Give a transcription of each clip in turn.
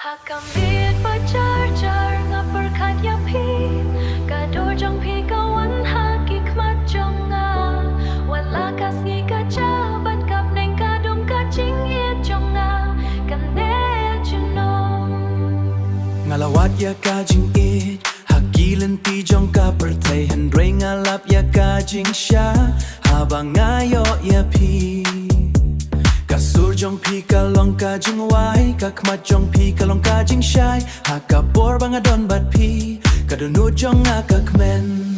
Hakamit pacar-car nga perkat yapi Kador jong pi kawan hakik mat jong nga Wala kasih kajabat kap neng kadum kacing it jong nga Kanet junong Ngalawat ya kajing it Hakilan ti jong ka pertay Hendray ngalap ya kajing siya Habang ngayo ya pi Kasur jong pi kalong kajing wai Kakmat jong pi kalong kajing syai Hakapor bang adon bat pi Kadunut jong nga kakmen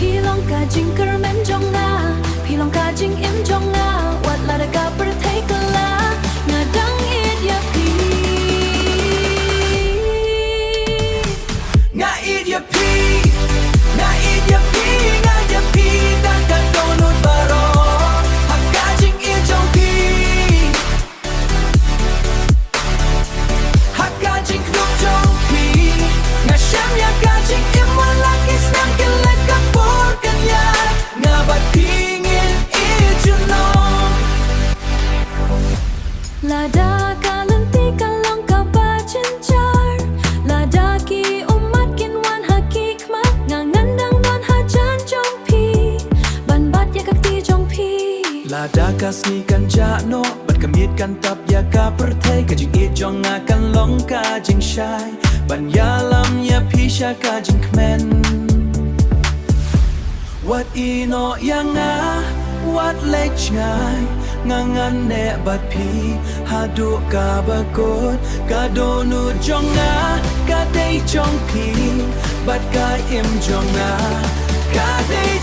Pilong kajing kermen jong nga Pilong kajing im jong nga Wat lada ka pertay kala Ngadang it yapi Nga it ya pi Nga it ya pi Nga ya pi Dan kadunut baro Hakajing it jong pi Hakajing knup jong pi Nga syam ya kajing im wala kisnang kelek kapor kanya Nga bat pingin it junong Lada kalanti kalong kabajenjar Lada ki umat kinwan hakikmat Ngangandang non hajan jongpi Banbat ya kakti jongpi Lada kasni kan jano Bat kamit kan tap ya ka pertay Kajing it jong akan long kajing syai Ban yalam ya pisha kajing kmen Wat ino yang nga Wat lech ngai Ngangan ne bat pi Hadu ka bakot Kadonu jong nga Kadei jong pi Bat ka im jong nga Kadei